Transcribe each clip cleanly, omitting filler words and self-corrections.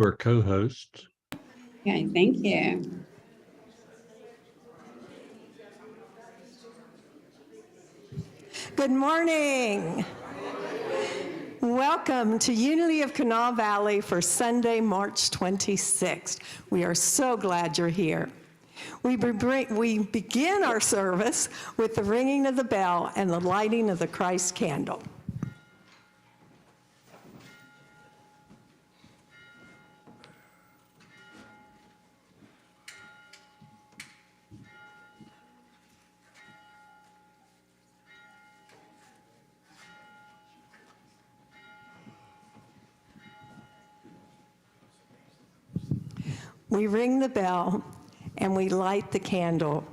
We're co-hosts. Okay, thank you. Good morning. Welcome to Unity of Kanawha Valley for Sunday, March 26th. We are so glad you're here. We begin our service with the ringing of the bell and the lighting of the Christ candle. We ring the bell and we light the candle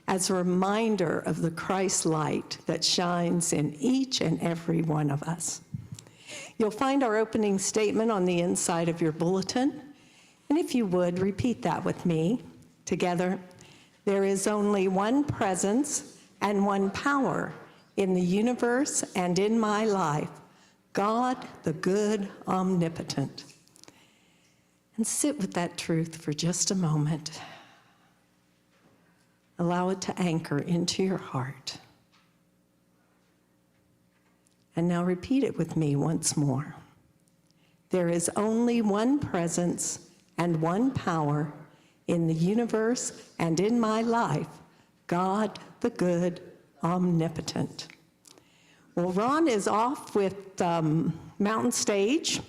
as a reminder of the Christ light that shines in each and every one of us. You'll find our opening statement on the inside of your bulletin, and if you would, repeat that with me together. There is only one presence and one power in the universe and in my life, God, the good, omnipotent. And sit with that truth for just a moment. Allow it to anchor into your heart. And now repeat it with me once more. There is only one presence and one power in the universe and in my life, God, the good, omnipotent. Well, Ron is off with Mountain Stage,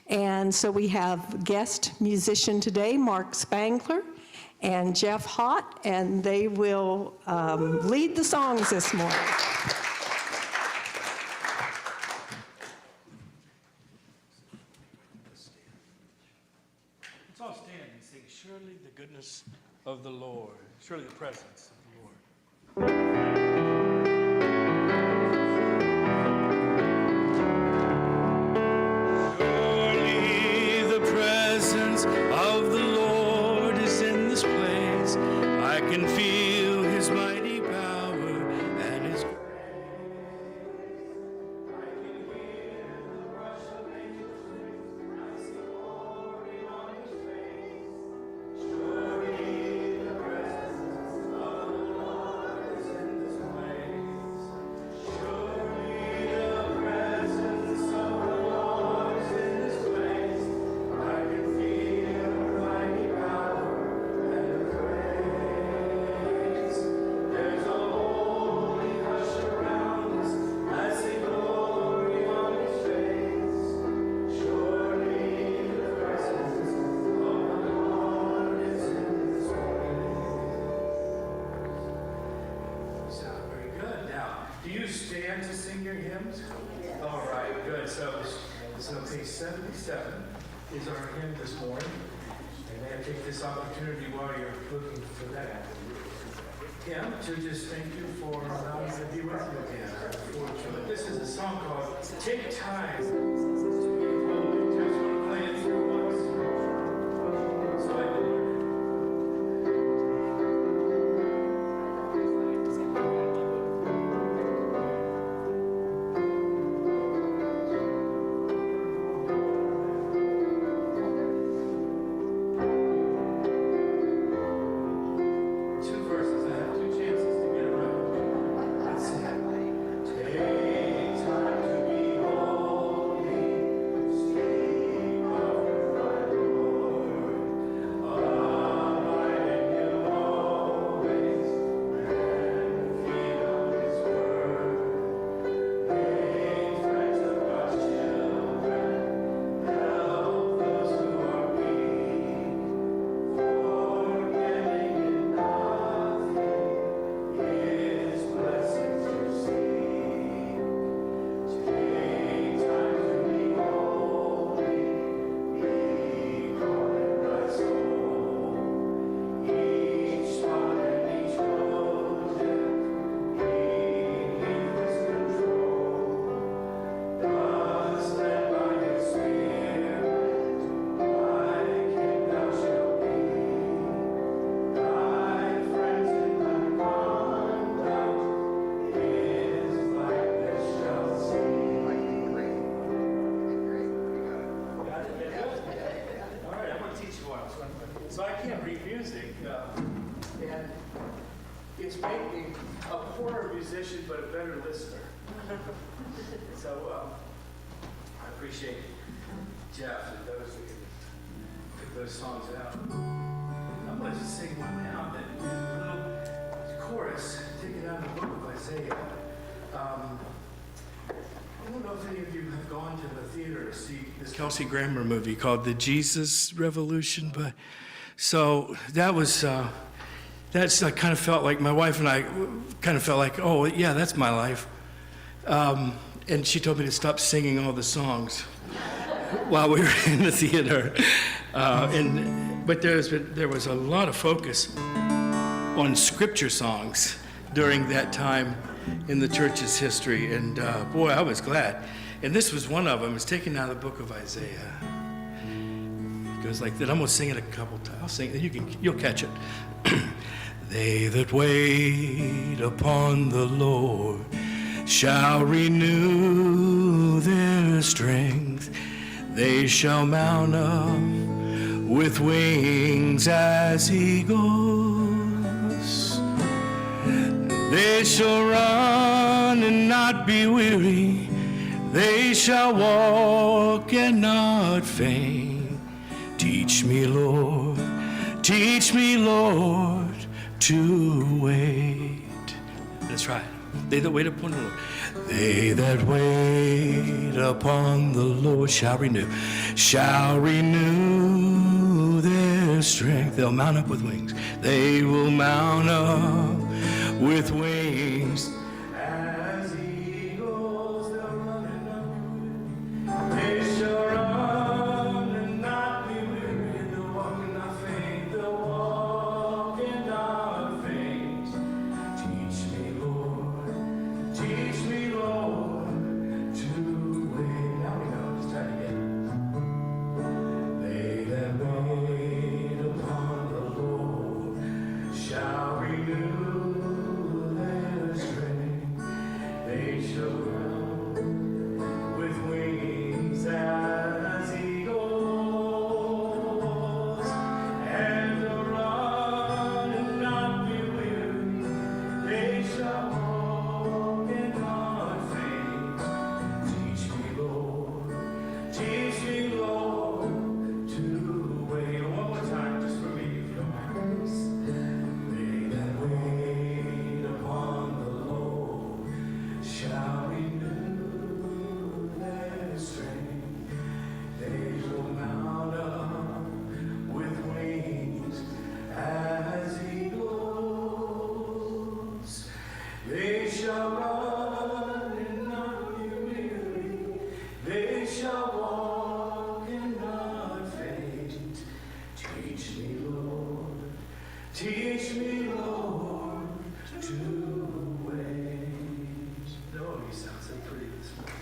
and so we have guest musician today, Mark Spangler and Jeff Haught, and they will lead the songs this morning. Let's all stand and sing, surely the goodness of the Lord, surely the presence of the Lord. Of the Lord is in this place. I can feel his mighty power and his grace. I can hear the rush of angels. I see glory on his face. Surely the presence of the Lord is in this place. Surely the presence of the Lord is in this place. I can feel stand to sing your hymns? All right, good. So page 77 is our hymn this morning. And may I take this opportunity while you're looking for that hymn to just thank you for allowing me to be with you again. Unfortunately, this is a song called Take Time to Be Holy. Just want to play it through once. So I can learn. Take time to be holy. So I can't read music, and it's made me a poorer musician, but a better listener. So I appreciate Jeff and those that can get those songs out. I'm going to just sing one now, that little chorus taken out of the book of Isaiah. I don't know if any of you have gone to the theater to see this Kelsey Grammer movie called The Jesus Revolution, but so that was, that's, I kind of felt like, my wife and I kind of felt like, oh, yeah, that's my life. And she told me to stop singing all the songs while we were in the theater. But there was a lot of focus on scripture songs during that time in the church's history. And boy, I was glad. And this was one of them. It's taken out of the book of Isaiah. It goes like that. I'm going to sing it a couple times. I'll sing it. You'll catch it. They that wait upon the Lord shall renew their strength. They shall mount up with wings as eagles. They shall run and not be weary. They shall walk and not faint. Teach me, Lord, to wait. That's right. They that wait upon the Lord. They that wait upon the Lord shall renew their strength. They'll mount up with wings. They will mount up with wings. As eagles, they'll run and not be weary. They shall run and not be weary. They'll walk and not faint. They'll walk and not faint. Teach me, Lord, to wait. Now we know. Let's try it again. They that wait upon the Lord shall renew their strength. They shall run with wings as eagles, and they'll run and not be weary. They shall walk and not faint. Teach me, Lord, to wait. One more time, just for me, if you don't mind. They that wait upon the Lord shall renew their strength. They will mount up with wings as eagles. They shall run and not be weary. They shall walk and not faint. Teach me, Lord, to wait. Oh, you sound so pretty this morning.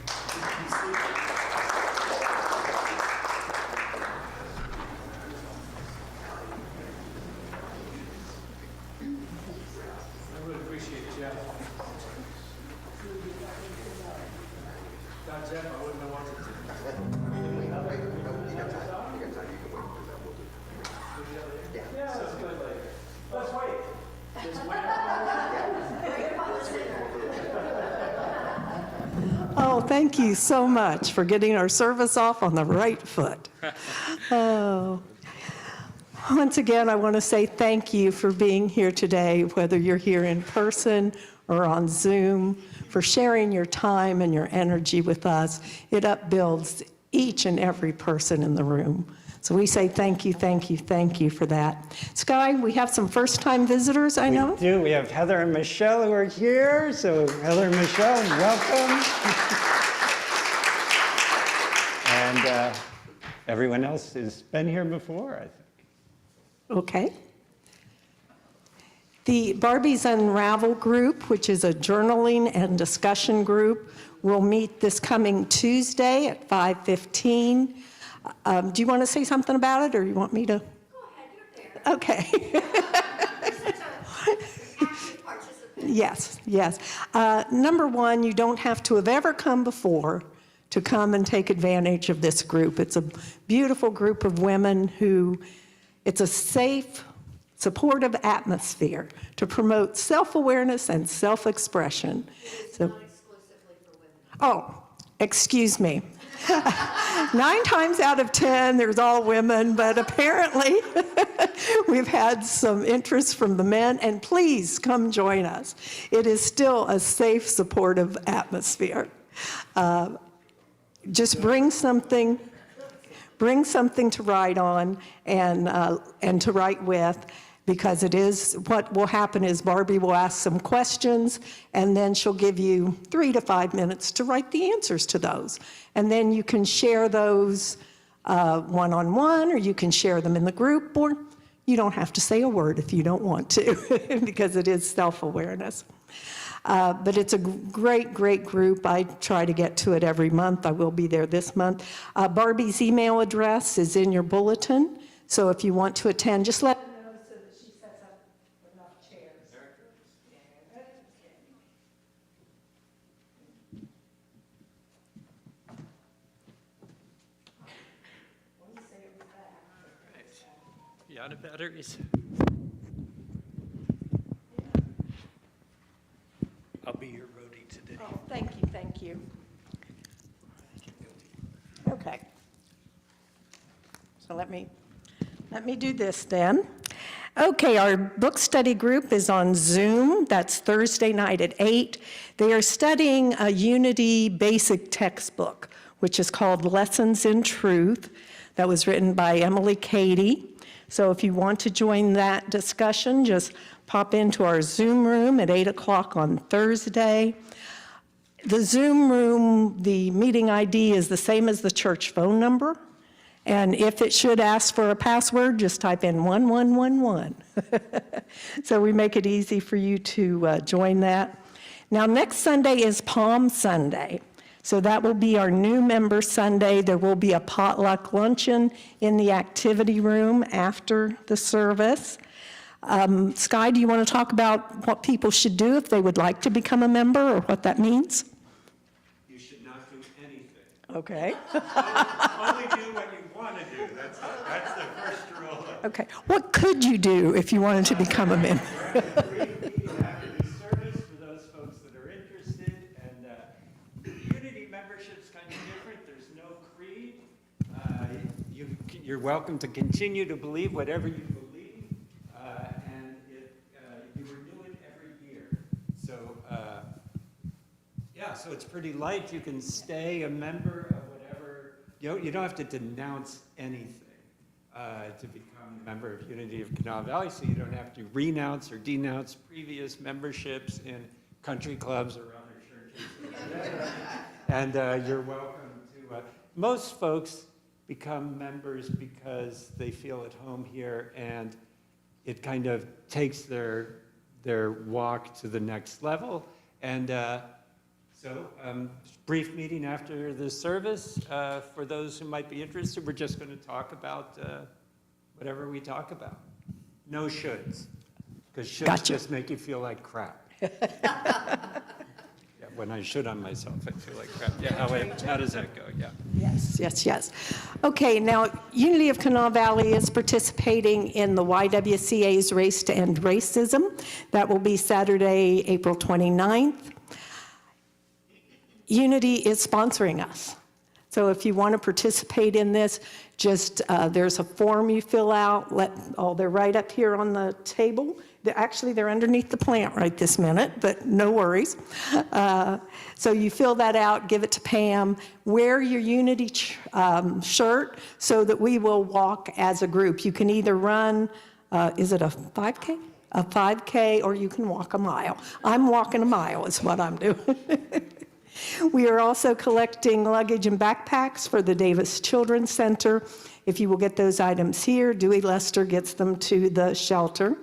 I really appreciate Jeff. Without Jeff, I wouldn't know what to do. Yeah, that's good. Let's wait. Just wait. Oh, thank you so much for getting our service off on the right foot. Oh. Once again, I want to say thank you for being here today, whether you're here in person or on Zoom, for sharing your time and your energy with us. It upbuilds each and every person in the room. So we say thank you for that. Sky, we have some first-time visitors, I know. We do. We have Heather and Michelle who are here. So Heather and Michelle, welcome. And everyone else has been here before, I think. Okay. The Barbie's Unravel group, which is a journaling and discussion group, will meet this coming Tuesday at 5:15. Do you want to say something about it, or you want me to? Go ahead, you're there. Okay. You're such a active participant. Yes. Number one, you don't have to have ever come before to come and take advantage of this group. It's a beautiful group of women who It's a safe, supportive atmosphere to promote self-awareness and self-expression. So, Not exclusively for women. oh, excuse me. 9 times out of 10, there's all women, but apparently we've had some interest from the men, and please come join us. It is still a safe, supportive atmosphere. Just bring something to write on and to write with, because it is, what will happen is Barbie will ask some questions, and then she'll give you 3 to 5 minutes to write the answers to those. And then you can share those one-on-one, or you can share them in the group, or you don't have to say a word if you don't want to, because it is self-awareness. But it's a great, great group. I try to get to it every month. I will be there this month. Barbie's email address is in your bulletin, so if you want to attend, just let her know so that she sets up enough chairs. You out of batteries? I'll be your roadie today. Oh, thank you, thank you. Okay. So let me do this then. Okay, our book study group is on Zoom. That's Thursday night at 8. They are studying a Unity basic textbook, which is called Lessons in Truth, that was written by Emily Cady. So if you want to join that discussion, just pop into our Zoom room at 8 o'clock on Thursday. The Zoom room, the meeting ID is the same as the church phone number. And if it should ask for a password, just type in 1111. So we make it easy for you to join that. Now, next Sunday is Palm Sunday. So that will be our new member Sunday. There will be a potluck luncheon in the activity room after the service. Sky, do you want to talk about what people should do if they would like to become a member, or what that means? You should not do anything. Okay. Only do what you want to do. That's the first rule. Okay. What could you do if you wanted to become a member? You have to do service for those folks that are interested, and Unity membership's kind of different. There's no creed. You're welcome to continue to believe whatever you believe, and you renew it every year. So, yeah, so it's pretty light. You can stay a member of whatever. You don't have to denounce anything to become a member of Unity of Kanawha Valley, so you don't have to renounce or denounce previous memberships in country clubs or other churches. And you're welcome to. Most folks become members because they feel at home here, and it kind of takes their walk to the next level. And so, brief meeting after the service. For those who might be interested, we're just going to talk about whatever we talk about. No shoulds, because shoulds Gotcha. just make you feel like crap. Yeah, when I should on myself, I feel like crap. Yeah, how does that go? Yeah. Yes, yes, yes. Okay, now Unity of Kanawha Valley is participating in the YWCA's Race to End Racism. That will be Saturday, April 29th. Unity is sponsoring us. So if you want to participate in this, just there's a form you fill out. They're right up here on the table. They're underneath the plant right this minute, but no worries. So you fill that out, give it to Pam, wear your Unity shirt so that we will walk as a group. You can either run, is it a 5K? A 5K, or you can walk a mile. I'm walking a mile is what I'm doing. We are also collecting luggage and backpacks for the Davis Children's Center. If you will get those items here, Dewey Lester gets them to the shelter.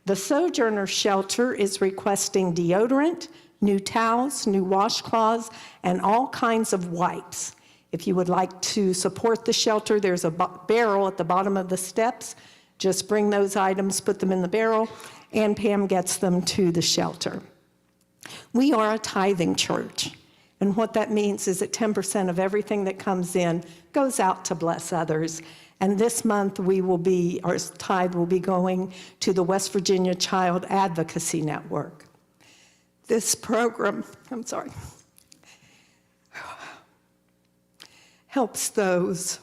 The Sojourner Shelter is requesting deodorant, new towels, new washcloths, and all kinds of wipes. If you would like to support the shelter, there's a barrel at the bottom of the steps. Just bring those items, put them in the barrel, and Pam gets them to the shelter. We are a tithing church, and what that means is that 10% of everything that comes in goes out to bless others. And this month, our tithe will be going to the West Virginia Child Advocacy Network. This program, helps those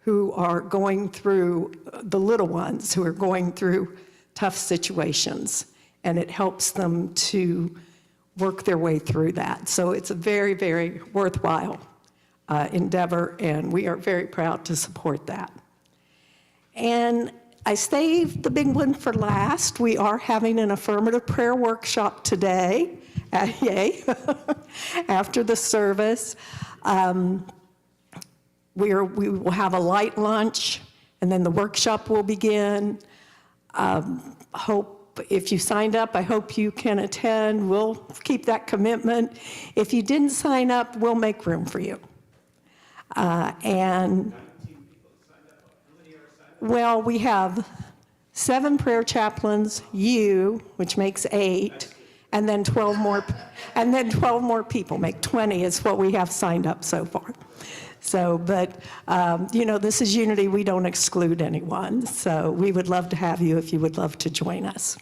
who are going through, the little ones who are going through tough situations, and it helps them to work their way through that. So it's a very, very worthwhile endeavor, and we are very proud to support that. And I saved the big one for last. We are having an affirmative prayer workshop today, yay, after the service. We will have a light lunch, and then the workshop will begin. If you signed up, I hope you can attend. We'll keep that commitment. If you didn't sign up, we'll make room for you. Well, we have 7 prayer chaplains, which makes 8, and then 12 more people, make 20 is what we have signed up so far. So, but, this is Unity. We don't exclude anyone. So we would love to have you if you would love to join us.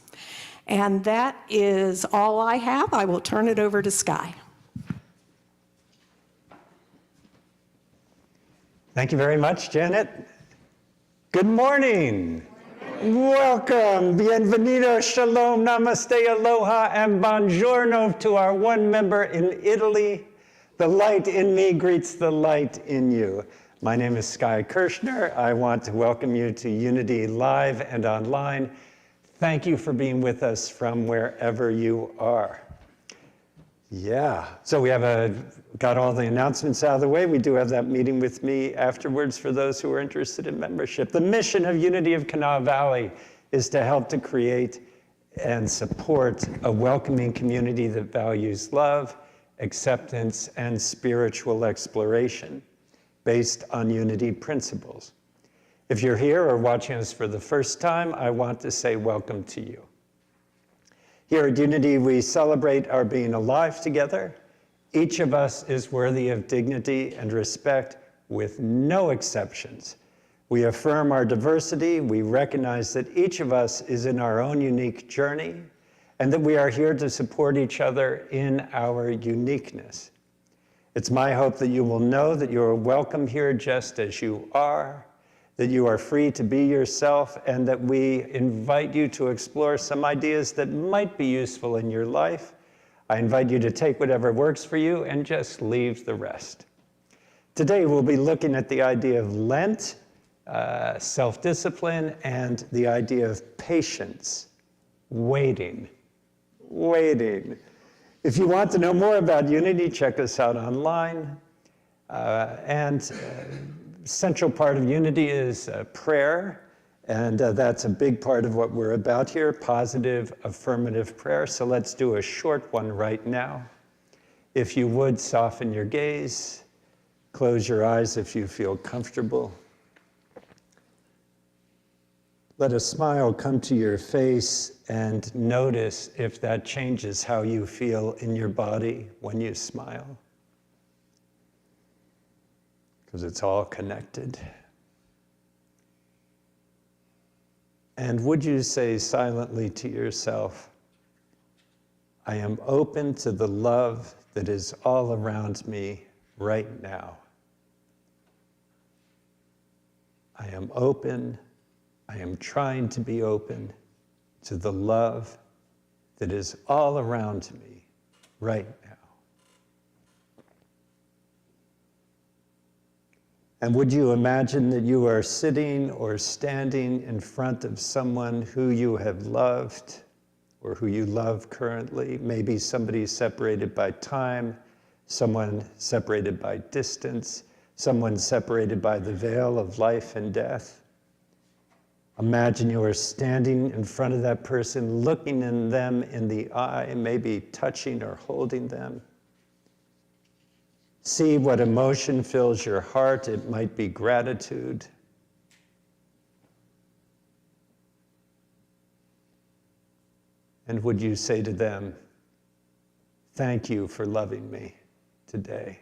And that is all I have. I will turn it over to Sky. Thank you very much, Janet. Good morning. Welcome, bienvenido, shalom, namaste, aloha, and buongiorno to our one member in Italy. The light in me greets the light in you. My name is Sky Kirshner. I want to welcome you to Unity Live and online. Thank you for being with us from wherever you are. Yeah, so we got all the announcements out of the way. We do have that meeting with me afterwards for those who are interested in membership. The mission of Unity of Kanawha Valley is to help to create and support a welcoming community that values love, acceptance, and spiritual exploration based on Unity principles. If you're here or watching us for the first time, I want to say welcome to you. Here at Unity, we celebrate our being alive together. Each of us is worthy of dignity and respect with no exceptions. We affirm our diversity. We recognize that each of us is in our own unique journey and that we are here to support each other in our uniqueness. It's my hope that you will know that you are welcome here just as you are, that you are free to be yourself, and that we invite you to explore some ideas that might be useful in your life. I invite you to take whatever works for you and just leave the rest. Today we'll be looking at the idea of Lent, self-discipline, and the idea of patience, waiting. If you want to know more about Unity, check us out online. Central part of Unity is prayer, and that's a big part of what we're about here, positive, affirmative prayer. So let's do a short one right now. If you would, soften your gaze, close your eyes if you feel comfortable. Let a smile come to your face and notice if that changes how you feel in your body when you smile, because it's all connected. And would you say silently to yourself, I am open to the love that is all around me right now. I am open, I am trying to be open to the love that is all around me right now. And would you imagine that you are sitting or standing in front of someone who you have loved or who you love currently, maybe somebody separated by time, someone separated by distance, someone separated by the veil of life and death. Imagine you are standing in front of that person, looking in them in the eye, maybe touching or holding them. See what emotion fills your heart. It might be gratitude. And would you say to them, thank you for loving me today.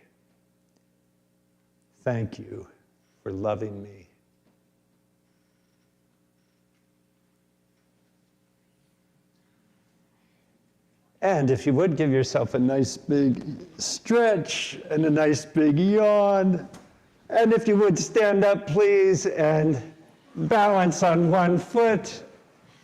Thank you for loving me And if you would, give yourself a nice big stretch and a nice big yawn. And if you would, stand up, please, and balance on one foot.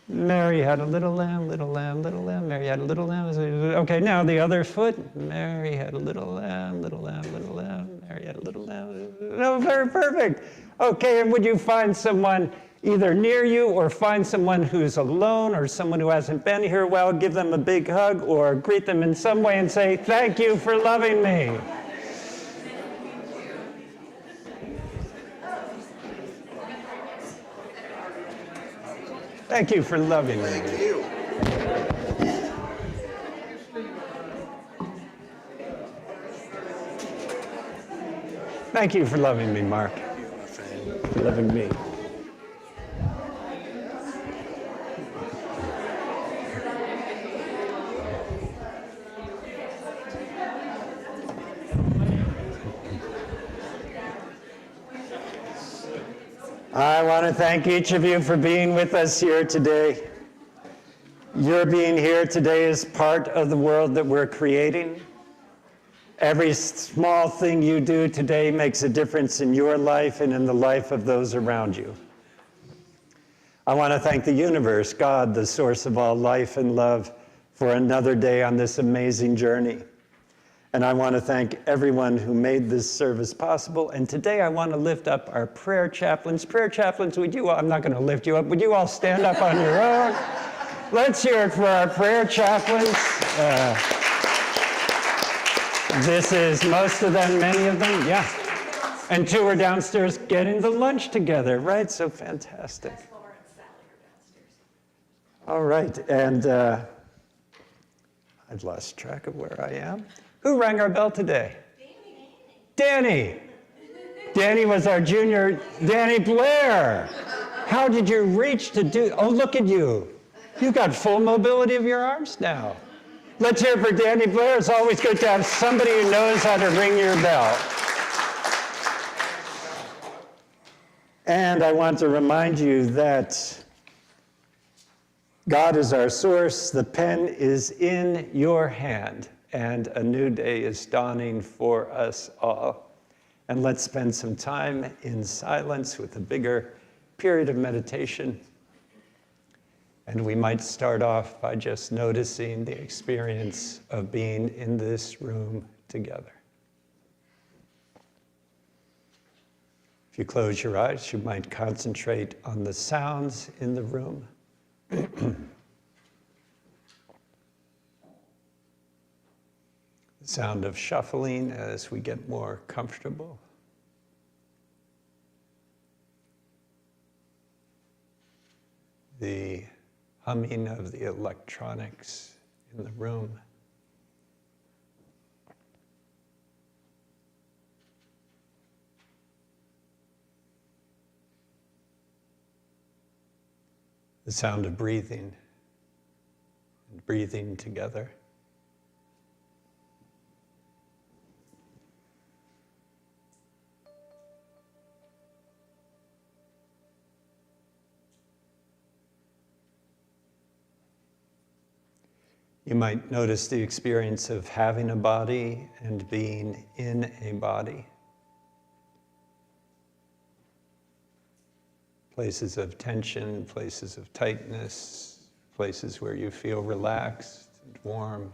Mary had a little lamb, little lamb, little lamb. Mary had a little lamb. Okay, now the other foot. Mary had a little lamb, little lamb, little lamb. Mary had a little lamb. No, very perfect. Okay, and would you find someone either near you or find someone who's alone or someone who hasn't been here well, give them a big hug or greet them in some way and say, thank you for loving me. Thank you for loving me. Thank you. Thank you for loving me, Mark. For loving me. I want to thank each of you for being with us here today. Your being here today is part of the world that we're creating. Every small thing you do today makes a difference in your life and in the life of those around you. I want to thank the universe, God, the source of all life and love, for another day on this amazing journey. And I want to thank everyone who made this service possible. And today I want to lift up our prayer chaplains. Prayer chaplains, would you all, I'm not going to lift you up, would you all stand up on your own? Let's hear it for our prayer chaplains. This is most of them, many of them, yeah. And two are downstairs getting the lunch together, right? So fantastic. All right, and I've lost track of where I am. Who rang our bell today? Danny. Danny was our junior, Danny Blair. How did you reach to do, oh, look at you. You've got full mobility of your arms now. Let's hear it for Danny Blair. It's always good to have somebody who knows how to ring your bell. And I want to remind you that God is our source. The pen is in your hand. And a new day is dawning for us all. And let's spend some time in silence with a bigger period of meditation. And we might start off by just noticing the experience of being in this room together. If you close your eyes, you might concentrate on the sounds in the room. The sound of shuffling as we get more comfortable. The humming of the electronics in the room. The sound of breathing and breathing together. You might notice the experience of having a body and being in a body. Places of tension, places of tightness, places where you feel relaxed and warm.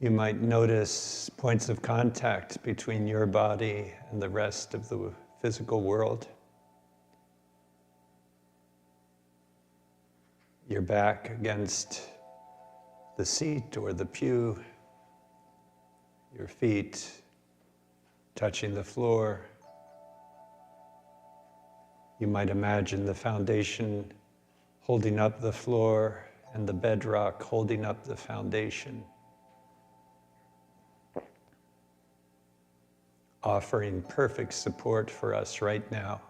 You might notice points of contact between your body and the rest of the physical world. Your back against the seat or the pew, your feet touching the floor. You might imagine the foundation holding up the floor and the bedrock holding up the foundation. Offering perfect support for us right now.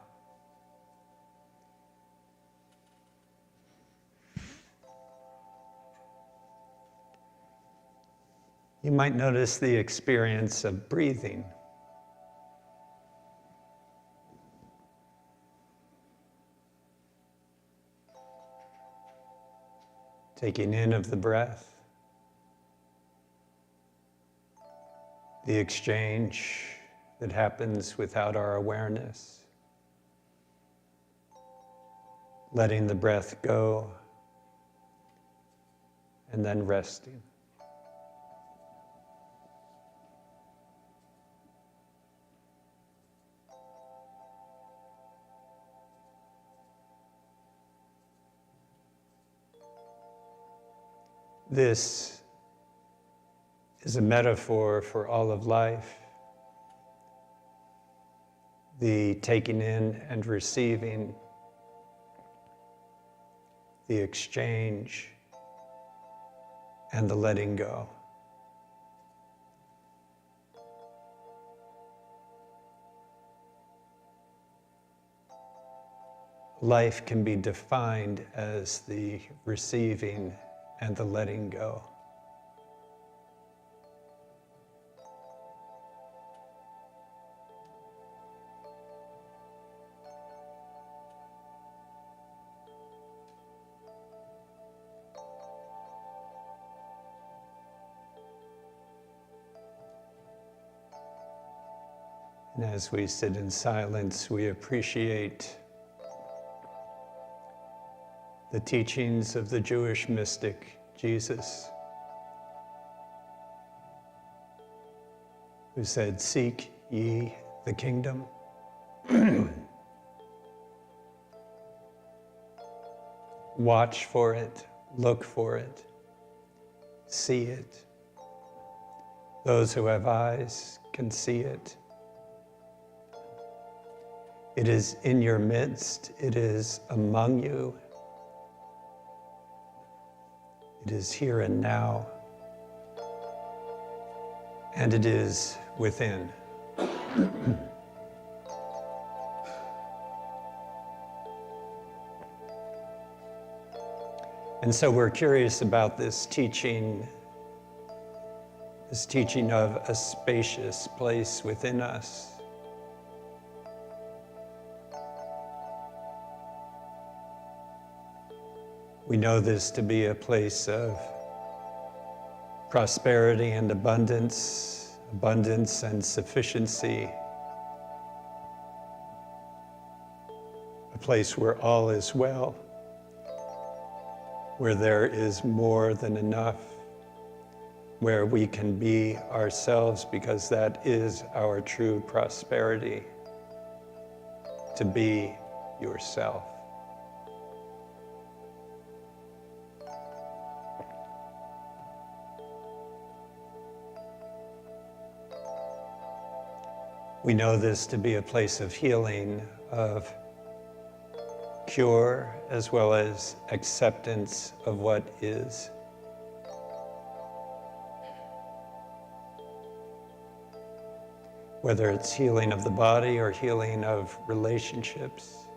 You might notice the experience of breathing. Taking in of the breath, the exchange that happens without our awareness, letting the breath go, and then resting. This is a metaphor for all of life, the taking in and receiving, the exchange, and the letting go. Life can be defined as the receiving and the letting go. And as we sit in silence, we appreciate the teachings of the Jewish mystic Jesus, who said, "Seek ye the kingdom." Watch for it, look for it, see it. Those who have eyes can see it. It is in your midst, it is among you. It is here and now, and it is within. And so we're curious about this teaching of a spacious place within us. We know this to be a place of prosperity and abundance and sufficiency, a place where all is well, where there is more than enough, where we can be ourselves, because that is our true prosperity, to be yourself. We know this to be a place of healing, of cure, as well as acceptance of what is. Whether it's healing of the body or healing of relationships,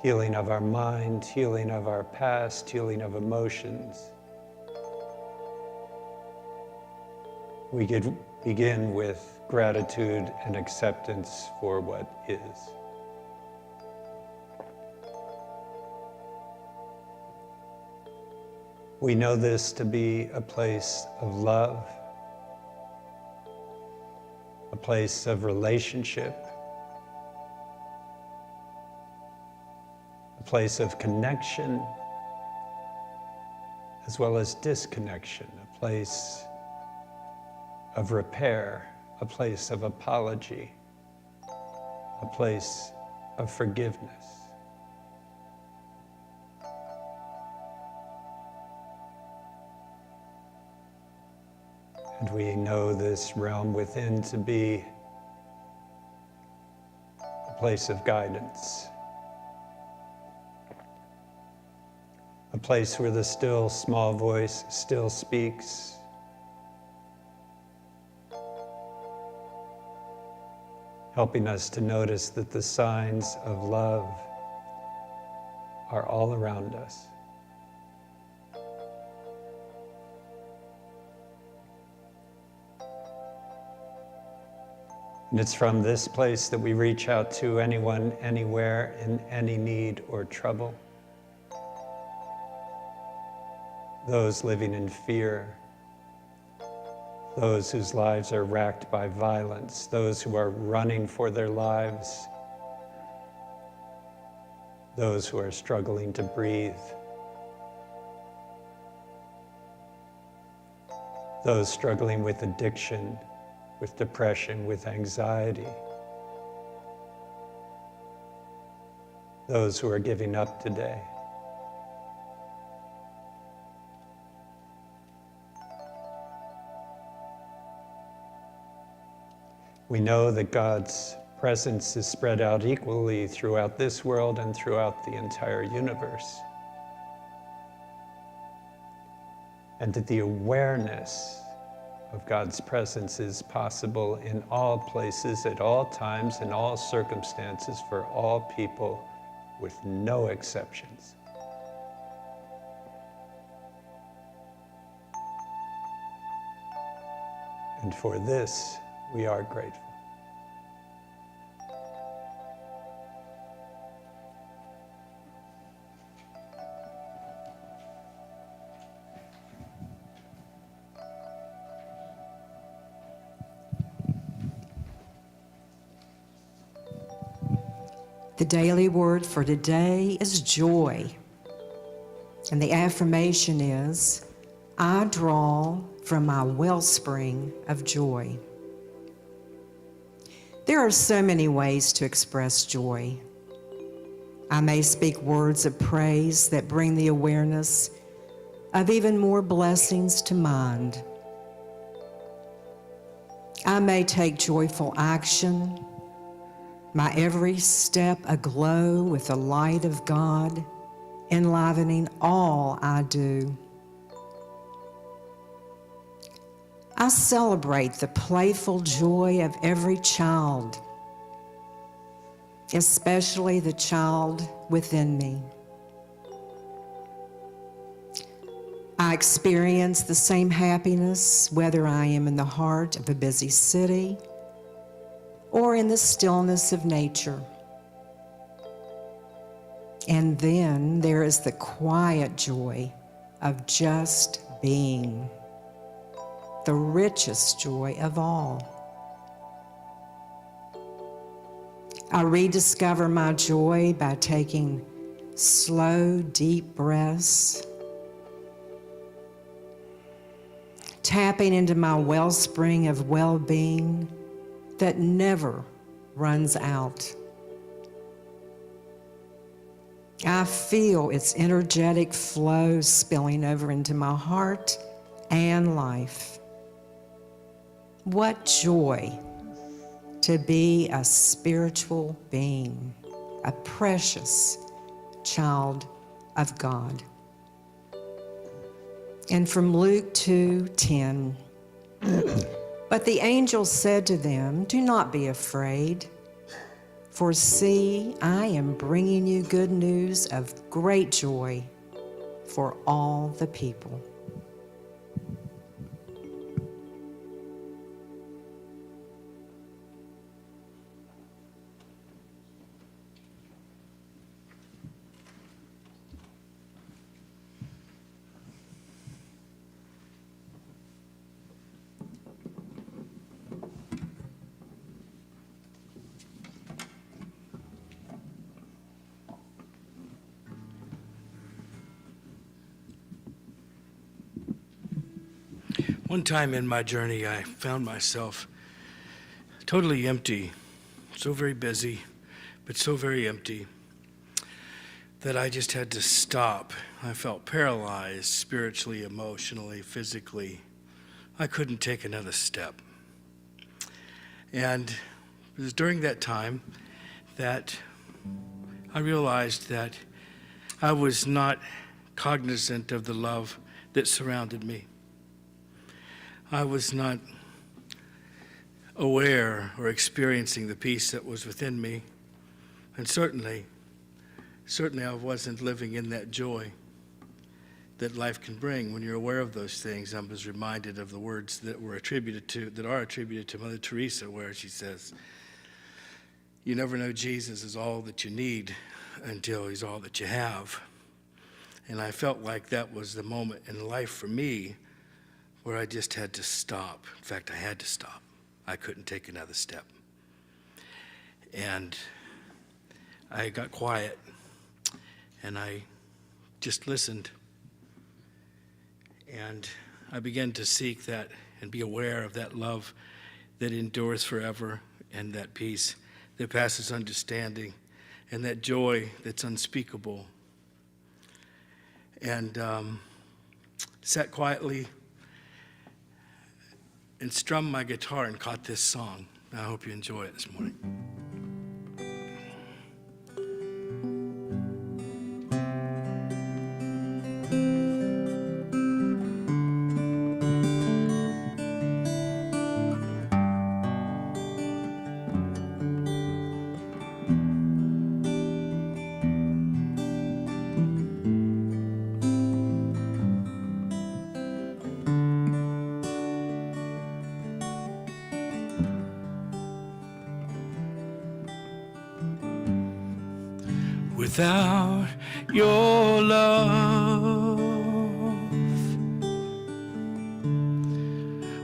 healing of our mind, healing of our past, healing of emotions. We could begin with gratitude and acceptance for what is. We know this to be a place of love, a place of relationship, a place of connection, as well as disconnection, a place of repair, a place of apology, a place of forgiveness. And we know this realm within to be a place of guidance, a place where the still small voice still speaks, helping us to notice that the signs of love are all around us. And it's from this place that we reach out to anyone, anywhere, in any need or trouble. Those living in fear, those whose lives are racked by violence, those who are running for their lives, those who are struggling to breathe, those struggling with addiction, with depression, with anxiety, those who are giving up today. We know that God's presence is spread out equally throughout this world and throughout the entire universe. And that the awareness of God's presence is possible in all places, at all times, in all circumstances, for all people, with no exceptions. And for this, we are grateful. The daily word for today is joy. And the affirmation is, I draw from my wellspring of joy. There are so many ways to express joy. I may speak words of praise that bring the awareness of even more blessings to mind. I may take joyful action, my every step aglow with the light of God, enlivening all I do. I celebrate the playful joy of every child, especially the child within me. I experience the same happiness whether I am in the heart of a busy city or in the stillness of nature. And then there is the quiet joy of just being, the richest joy of all. I rediscover my joy by taking slow, deep breaths, tapping into my wellspring of well-being that never runs out. I feel its energetic flow spilling over into my heart and life. What joy to be a spiritual being, a precious child of God. And from Luke 2:10, but the angel said to them, do not be afraid, for see, I am bringing you good news of great joy for all the people. One time in my journey, I found myself totally empty, so very busy, but so very empty, that I just had to stop. I felt paralyzed spiritually, emotionally, physically. I couldn't take another step. And it was during that time that I realized that I was not cognizant of the love that surrounded me. I was not aware or experiencing the peace that was within me. And certainly I wasn't living in that joy. that life can bring. When you're aware of those things, I was reminded of the words that are attributed to Mother Teresa, where she says, "You never know Jesus is all that you need until he's all that you have." And I felt like that was the moment in life for me where I just had to stop. In fact, I had to stop. I couldn't take another step. And I got quiet and I just listened. And I began to seek that and be aware of that love that endures forever, and that peace that passes understanding, and that joy that's unspeakable. And sat quietly and strummed my guitar and caught this song. I hope you enjoy it this morning. Without your love,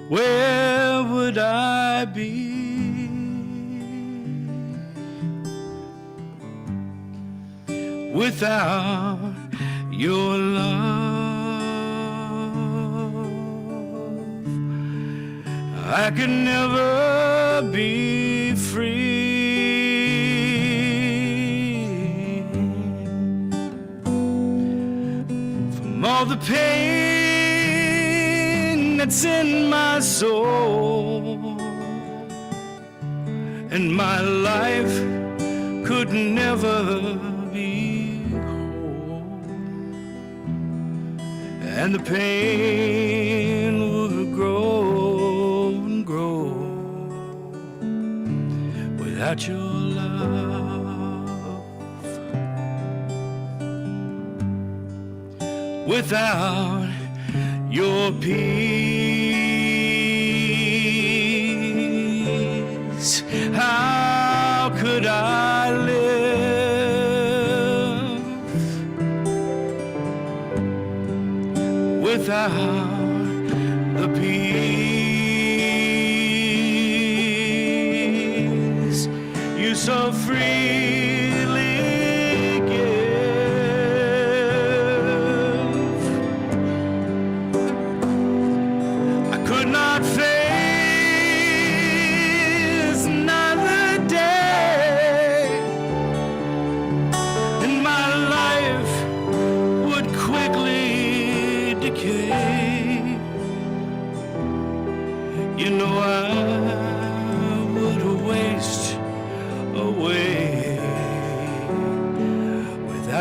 where would I be? Without your love, I could never be free. All the pain that's in my soul, and my life could never be whole, and the pain would grow and grow without your love. Without your peace, how could I live? Without the peace you so freely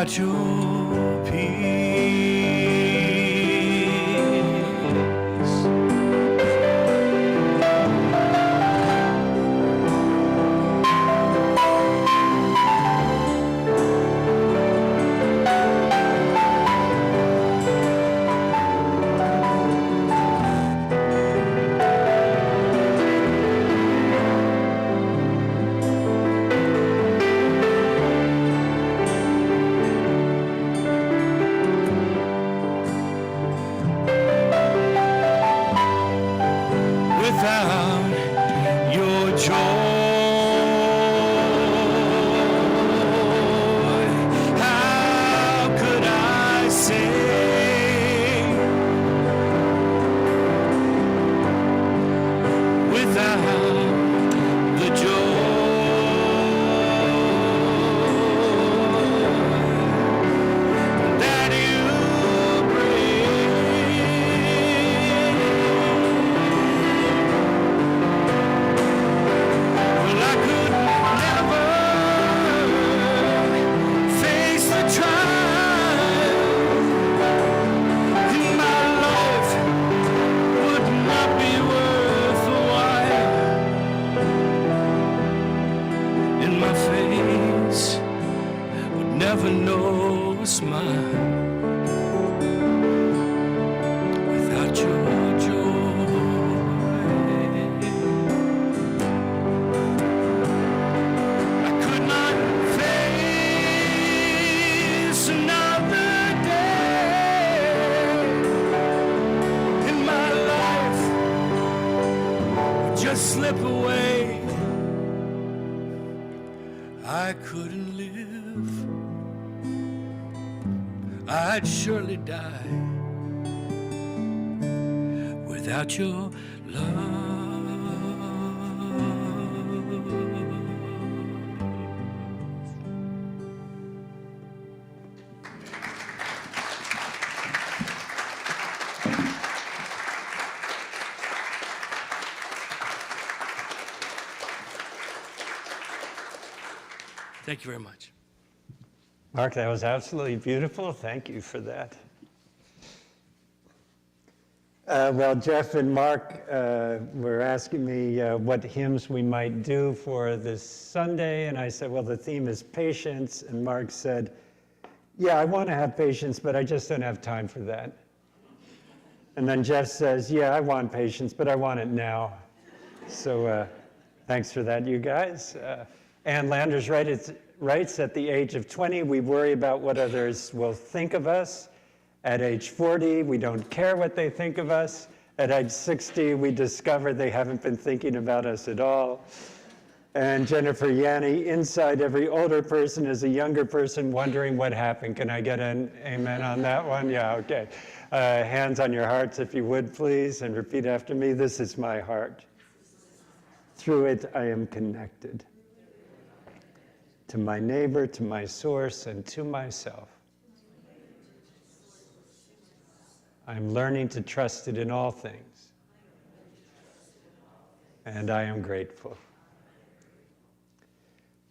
without your peace. Without your joy, how could I sing? Without the joy that you bring. slip away. I couldn't live, I'd surely die without your love. Thank you very much. Mark, that was absolutely beautiful. Thank you for that. Well, Jeff and Mark were asking me what hymns we might do for this Sunday, and I said, well, the theme is patience, and Mark said, yeah, I want to have patience, but I just don't have time for that. And then Jeff says, yeah, I want patience, but I want it now. So thanks for that, you guys. Ann Landers writes, at the age of 20, we worry about what others will think of us. At age 40, we don't care what they think of us. At age 60, we discover they haven't been thinking about us at all. And Jennifer Yanni, inside every older person is a younger person wondering what happened. Can I get an amen on that one? Yeah, okay. Hands on your hearts if you would, please, and repeat after me. This is my heart. Through it, I am connected to my neighbor, to my source, and to myself. I'm learning to trust it in all things, and I am grateful.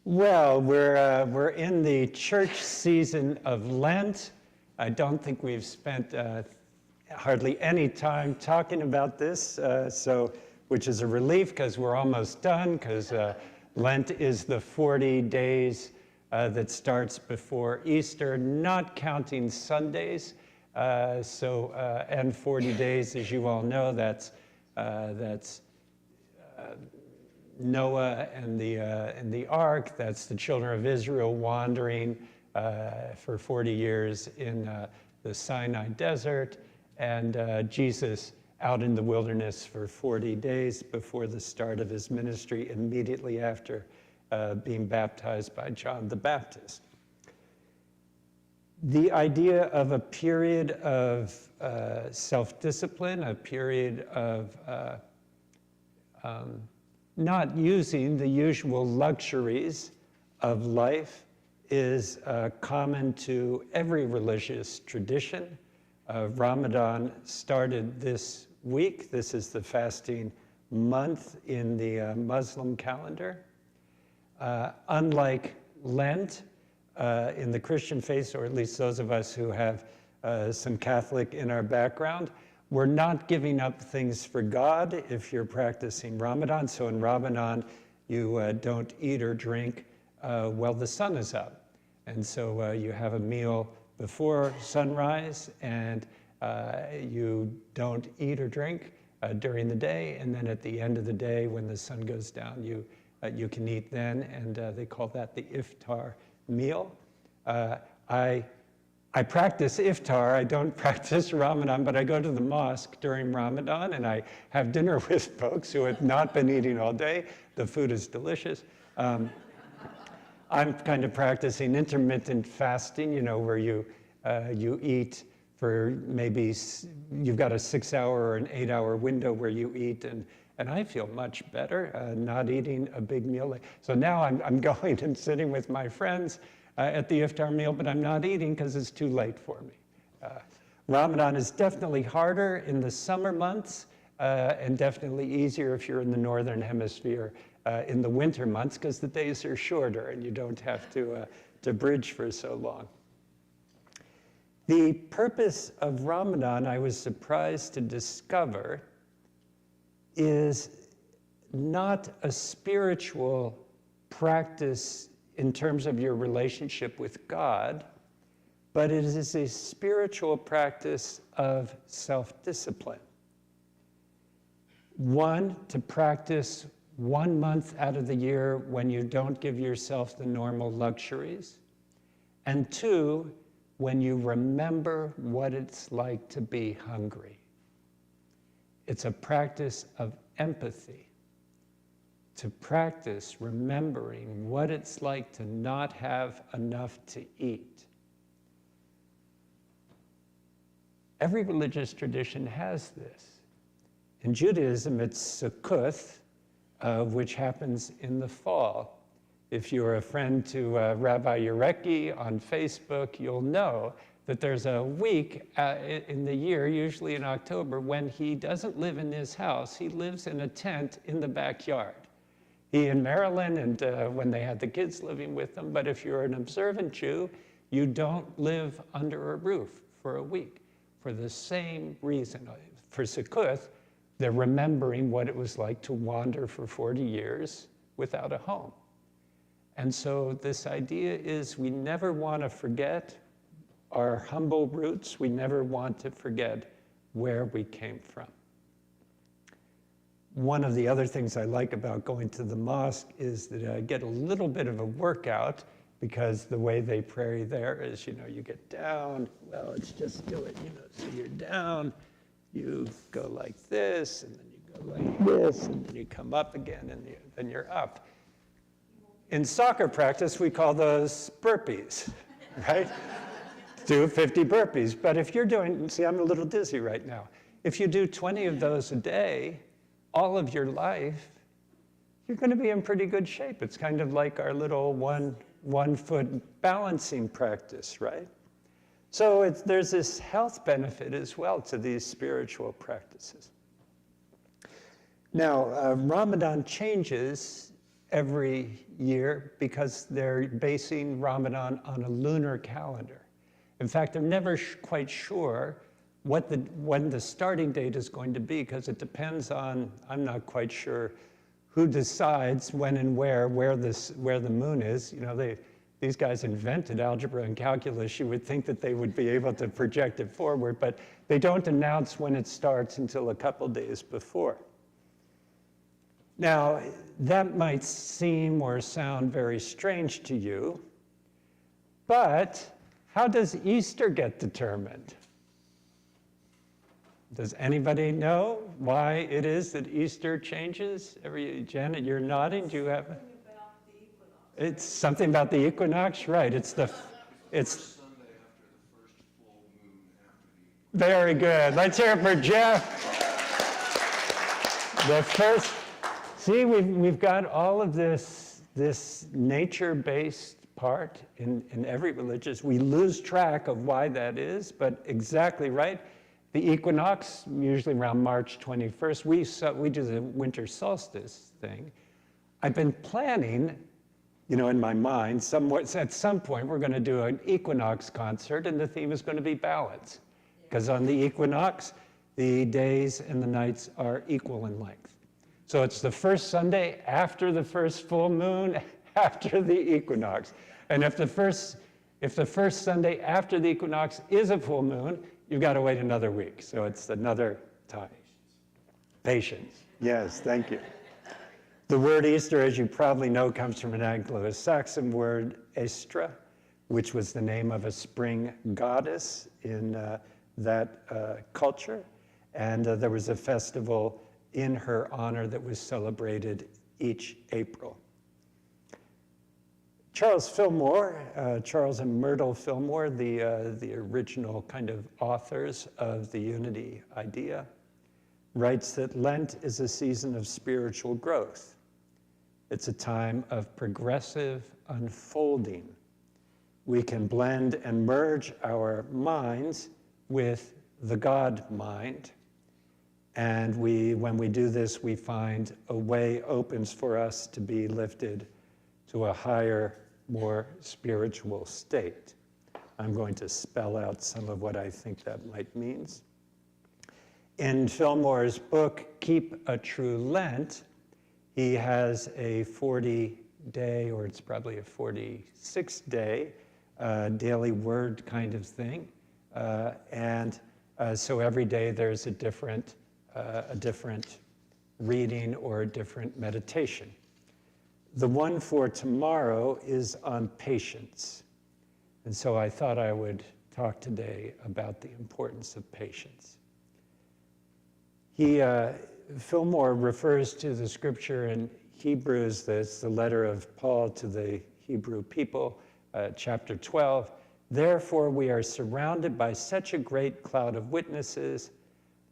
Well, we're in the church season of Lent. I don't think we've spent hardly any time talking about this, which is a relief because we're almost done, because Lent is the 40 days that starts before Easter, not counting Sundays. And 40 days, as you all know, that's Noah and the ark. That's the children of Israel wandering for 40 years in the Sinai desert, and Jesus out in the wilderness for 40 days before the start of his ministry, immediately after being baptized by John the Baptist. The idea of a period of self-discipline, a period of not using the usual luxuries of life is common to every religious tradition. Ramadan started this week. This is the fasting month in the Muslim calendar. Unlike Lent, in the Christian faith, or at least those of us who have some Catholic in our background, we're not giving up things for God if you're practicing Ramadan. So in Ramadan, you don't eat or drink while the sun is up. And so you have a meal before sunrise, and you don't eat or drink during the day. And then at the end of the day, when the sun goes down, you can eat then, and they call that the iftar meal. I practice iftar. I don't practice Ramadan, but I go to the mosque during Ramadan, and I have dinner with folks who have not been eating all day. The food is delicious. I'm kind of practicing intermittent fasting, where you eat for maybe, you've got a 6-hour or an 8-hour window where you eat, and I feel much better not eating a big meal. So now I'm going and sitting with my friends at the iftar meal, but I'm not eating because it's too late for me. Ramadan is definitely harder in the summer months and definitely easier if you're in the northern hemisphere in the winter months, because the days are shorter and you don't have to bridge for so long. The purpose of Ramadan, I was surprised to discover, is not a spiritual practice in terms of your relationship with God, but it is a spiritual practice of self-discipline. One, to practice 1 month out of the year when you don't give yourself the normal luxuries, and 2, when you remember what it's like to be hungry. It's a practice of empathy. to practice remembering what it's like to not have enough to eat. Every religious tradition has this. In Judaism, it's Sukkot, which happens in the fall. If you're a friend to Rabbi Yarecki on Facebook, you'll know that there's a week in the year, usually in October, when he doesn't live in his house. He lives in a tent in the backyard. He in Maryland, and when they had the kids living with them, but if you're an observant Jew, you don't live under a roof for a week for the same reason. For Sukkot, they're remembering what it was like to wander for 40 years without a home. And so this idea is we never want to forget our humble roots. We never want to forget where we came from. One of the other things I like about going to the mosque is that I get a little bit of a workout, because the way they pray there is, you get down, well, let's just do it, so you're down, you go like this, and then you go like this, and then you come up again, and then you're up. In soccer practice, we call those burpees, right? Do 50 burpees. But if you're doing, see, I'm a little dizzy right now. If you do 20 of those a day, all of your life, you're going to be in pretty good shape. It's kind of like our little one foot balancing practice, right? So there's this health benefit as well to these spiritual practices. Now, Ramadan changes every year because they're basing Ramadan on a lunar calendar. In fact, they're never quite sure when the starting date is going to be, because it depends on, I'm not quite sure who decides when and where the moon is. These guys invented algebra and calculus. You would think that they would be able to project it forward, but they don't announce when it starts until a couple days before. Now, that might seem or sound very strange to you, but how does Easter get determined? Does anybody know why it is that Easter changes? Janet, you're nodding. Do you have? It's something about the equinox, right? It's Sunday after the first full moon after the equinox. Very good. Let's hear it for Jeff. The first. See, we've got all of this nature-based part in every religious. We lose track of why that is, but exactly right. The equinox, usually around March 21st, we do the winter solstice thing. I've been planning, in my mind, at some point we're going to do an equinox concert, and the theme is going to be balance. Because on the equinox, the days and the nights are equal in length. So it's the first Sunday after the first full moon, after the equinox. And if the first Sunday after the equinox is a full moon, you've got to wait another week. So it's another time. Patience. Yes, thank you. The word Easter, as you probably know, comes from an Anglo-Saxon word, Estra, which was the name of a spring goddess in that culture. And there was a festival in her honor that was celebrated each April. Charles and Myrtle Fillmore, the original kind of authors of the unity idea, writes that Lent is a season of spiritual growth. It's a time of progressive unfolding. We can blend and merge our minds with the God mind. And when we do this, we find a way opens for us to be lifted to a higher, more spiritual state. I'm going to spell out some of what I think that might mean. In Fillmore's book, Keep a True Lent, he has a 40-day, or it's probably a 46-day daily word kind of thing. So every day there's a different reading or a different meditation. The one for tomorrow is on patience. And so I thought I would talk today about the importance of patience. Fillmore refers to the scripture in Hebrews, that's the letter of Paul to the Hebrew people, chapter 12. Therefore, we are surrounded by such a great cloud of witnesses.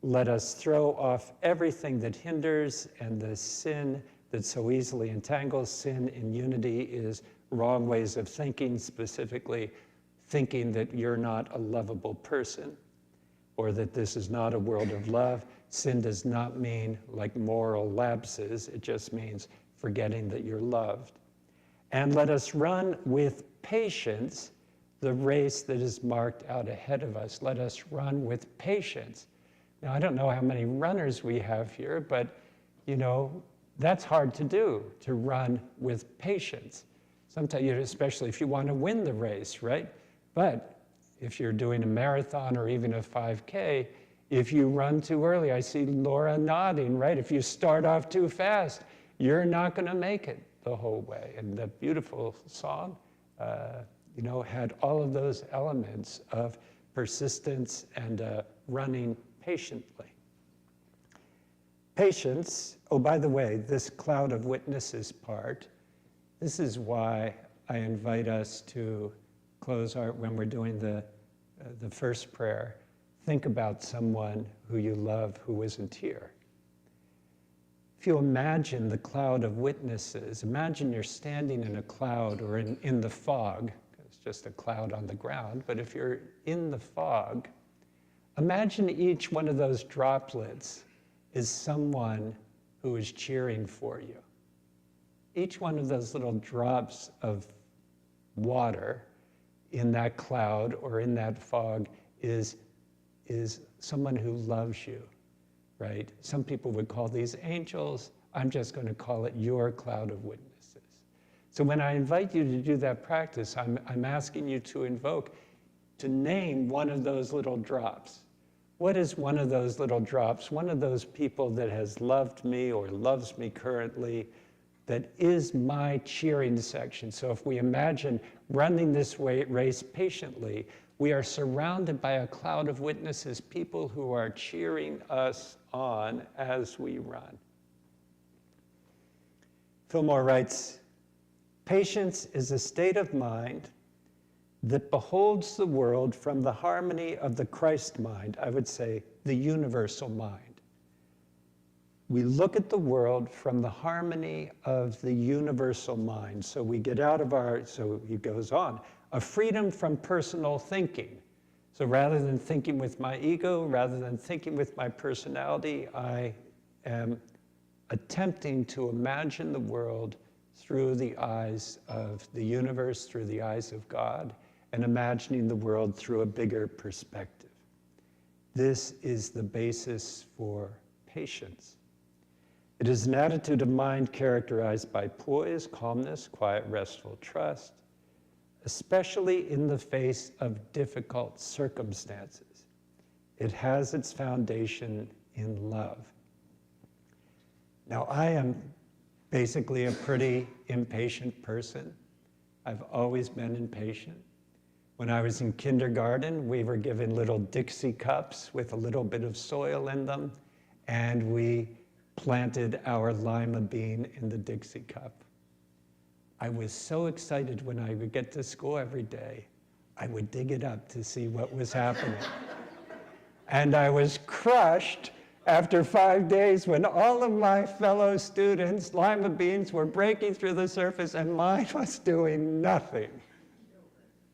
Let us throw off everything that hinders and the sin that so easily entangles. Sin in unity is wrong ways of thinking, specifically thinking that you're not a lovable person or that this is not a world of love. Sin does not mean like moral lapses. It just means forgetting that you're loved. And let us run with patience the race that is marked out ahead of us. Let us run with patience. Now, I don't know how many runners we have here, but, that's hard to do, to run with patience. Sometimes, especially if you want to win the race, right? But if you're doing a marathon or even a 5K, if you run too early, I see Laura nodding, right? If you start off too fast, you're not going to make it the whole way. And the beautiful song, had all of those elements of persistence and running patiently. Patience, oh, by the way, this cloud of witnesses part, this is why I invite us to close when we're doing the first prayer, think about someone who you love who isn't here. If you imagine the cloud of witnesses, imagine you're standing in a cloud or in the fog. It's just a cloud on the ground, but if you're in the fog, imagine each one of those droplets is someone who is cheering for you. Each one of those little drops of water in that cloud or in that fog is someone who loves you, right? Some people would call these angels. I'm just going to call it your cloud of witnesses. So when I invite you to do that practice, I'm asking you to name one of those little drops. What is one of those little drops, one of those people that has loved me or loves me currently, that is my cheering section? So if we imagine running this race patiently, we are surrounded by a cloud of witnesses, people who are cheering us on as we run. Fillmore writes, patience is a state of mind that beholds the world from the harmony of the Christ mind, I would say the universal mind. We look at the world from the harmony of the universal mind. So we get out of so he goes on, a freedom from personal thinking. So rather than thinking with my ego, rather than thinking with my personality, I am attempting to imagine the world through the eyes of the universe, through the eyes of God, and imagining the world through a bigger perspective. This is the basis for patience. It is an attitude of mind characterized by poise, calmness, quiet, restful trust, especially in the face of difficult circumstances. It has its foundation in love. Now, I am basically a pretty impatient person. I've always been impatient. When I was in kindergarten, we were given little Dixie cups with a little bit of soil in them, and we planted our lima bean in the Dixie cup. I was so excited when I would get to school every day. I would dig it up to see what was happening. And I was crushed after 5 days when all of my fellow students' lima beans were breaking through the surface and mine was doing nothing.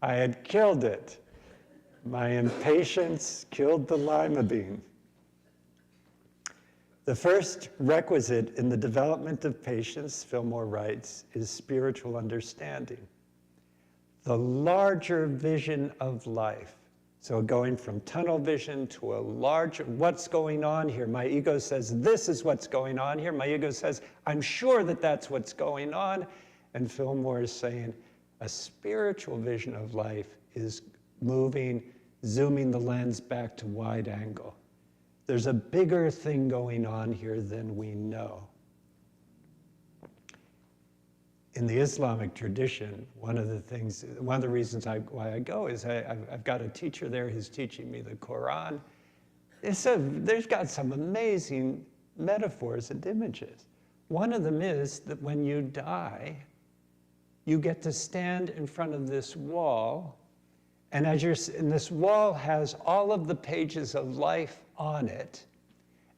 I had killed it. My impatience killed the lima bean. The first requisite in the development of patience, Fillmore writes, is spiritual understanding. The larger vision of life. So going from tunnel vision to a larger, what's going on here? My ego says, this is what's going on here. My ego says, I'm sure that that's what's going on. And Fillmore is saying, a spiritual vision of life is zooming the lens back to wide angle. There's a bigger thing going on here than we know. In the Islamic tradition, one of the reasons why I go is I've got a teacher there who's teaching me the Quran. There's got some amazing metaphors and images. One of them is that when you die, you get to stand in front of this wall, and and this wall has all of the pages of life on it,